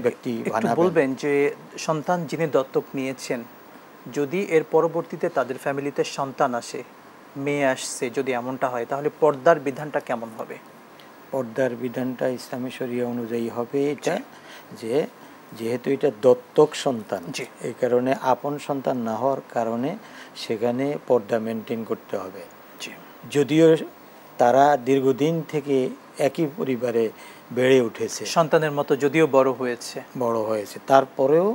ব্যক্তি বানাবেন। বলবেন যে সন্তান যিনি দত্তক নিয়েছেন, যদি এর পরবর্তীতে তাদের ফ্যামিলিতে সন্তান আসে, মেয়ে আসছে, যদি এমনটা হয়, তাহলে পর্দার বিধানটা কেমন হবে? পর্দার বিধানটা ইসলামী শরিয়া অনুযায়ী হবে এটা যে যেহেতু এটা দত্তক সন্তান, এই কারণে আপন সন্তান না হওয়ার কারণে সেখানে পর্দা মেনটেন করতে হবে। যদিও তারা দীর্ঘদিন থেকে একই পরিবারে বেড়ে উঠেছে, সন্তানের মতো যদিও বড় হয়েছে, তারপরেও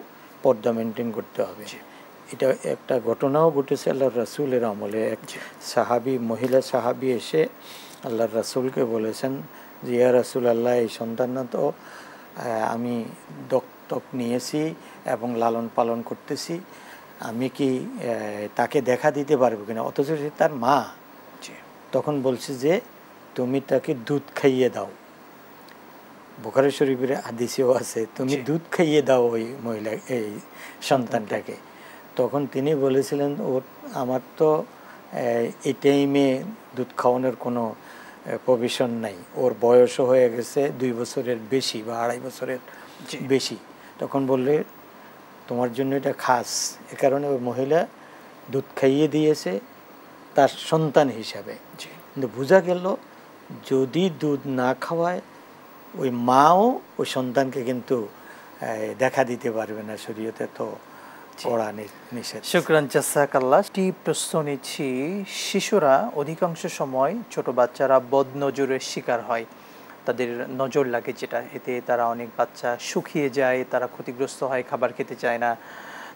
পর্দা মেনটেন করতে হবে। এটা একটা ঘটনাও ঘটেছে আল্লাহর রাসূলের আমলে। এক সাহাবী, মহিলা সাহাবী এসে আল্লাহর রাসূলকে বলেছেন যে ইয়া রাসূলুল্লাহ, এই সন্তানটা তো আমি দত্তক নিয়েছি এবং লালন পালন করতেছি, আমি কি তাকে দেখা দিতে পারবো কিনা? অথচ সে তার মা। তখন বলছে যে তুমি তাকে দুধ খাইয়ে দাও। বুখারী শরীফের হাদিসেও আছে, তুমি দুধ খাইয়ে দাও ওই মহিলা, এই সন্তানটাকে। তখন তিনি বলেছিলেন, ও আমার তো এই টাইমে দুধ খাওয়ানোর কোনো প্রভিশন নাই, ওর বয়সও হয়ে গেছে 2 বছরের বেশি বা 2.5 বছরের বেশি। তখন বললে তোমার জন্য এটা খাস, এ কারণে ওই মহিলা দুধ খাইয়ে দিয়েছে তার সন্তান হিসাবে। কিন্তু বোঝা গেল যদি দুধ না খাওয়ায় ওই মাও ওই সন্তানকে কিন্তু দেখা দিতে পারবে না, শরীয়তে তো কড়া নিষেধ। শুকরান, জাযাকাল্লাহ। প্রশ্ন নিচ্ছি, শিশুরা অধিকাংশ সময়, ছোট বাচ্চারা বদনজরের শিকার হয়, তাদের নজর লাগে যেটা, এতে তারা অনেক বাচ্চা শুকিয়ে যায়, তারা ক্ষতিগ্রস্ত হয়, খাবার খেতে চায় না।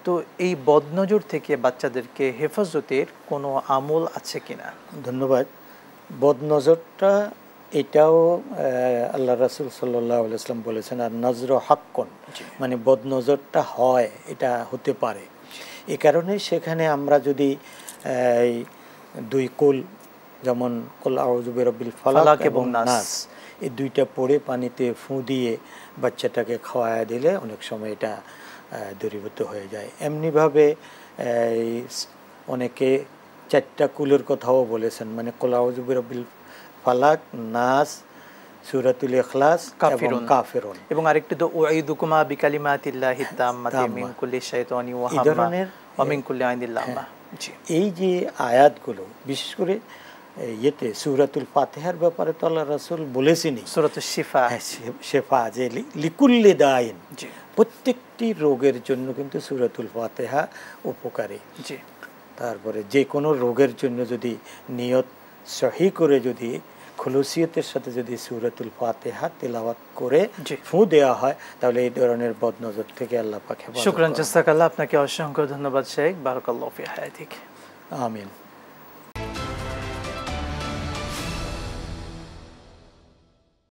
তো এই বদনজর থেকে বাচ্চাদেরকে হেফাজতের কোনো আমল আছে কিনা? ধন্যবাদ। বদনজরটা এটাও আল্লাহ রাসূল সাল্লাল্লাহু আলাইহি ওয়াসাল্লাম বলেছেন, আর নজর হাক্কুন, মানে বদনজরটা হয়, এটা হতে পারে। এ কারণে সেখানে আমরা যদি 2 কুল, যেমন কুল আউযু বিরাব্বিল ফালাক এবং নাস, এই 2টা পড়ে পানিতে ফু দিয়ে বাচ্চাটাকে খাওয়ায় দিলে অনেক সময় এটা দূরীভূত হয়ে যায়। এমনিভাবে অনেকে 4টা কুলের কথাও বলেছেন, মানে কুল আউযু বিরাব্বিল ফালাক, নাস, সূরাতুল ইখলাস এবং কাফিরুন, এবং আরেকটি তো উঈদুকুমা বিকালিমাতিল্লাহি তাম্মাতি মিন কুল্লি শাইতানি ওয়া হাম্মা ওয়া মিন কুল্লি আইনিল লাম্মা। এই যে আয়াতগুলো, বিশেষ করে ইয়েতে সূরাতুল ফাতিহার ব্যাপারে তো আল্লাহ রাসূল বলেছেনই, সূরাতুশ শিফা, শিফা, যে লিকুল্লি দাইন, প্রত্যেকটি রোগের জন্য কিন্তু সূরাতুল ফাতিহা উপকারী। তারপরে যে কোনো রোগের জন্য যদি নিয়ত সহি করে, যদি খুলুসিয়তের সাথে যদি সূরাতুল ফাতিহা তেলাওয়াত করে ফু দেওয়া হয়, তাহলে এই ধরনের বদনজর থেকে আল্লাহ পাক হেফাজত করেন। শুকরান, জাযাকাল্লাহ। আপনাকে অসংখ্য ধন্যবাদ শেখ। বারাকাল্লাহু ফি হায়াতিক। আমিন।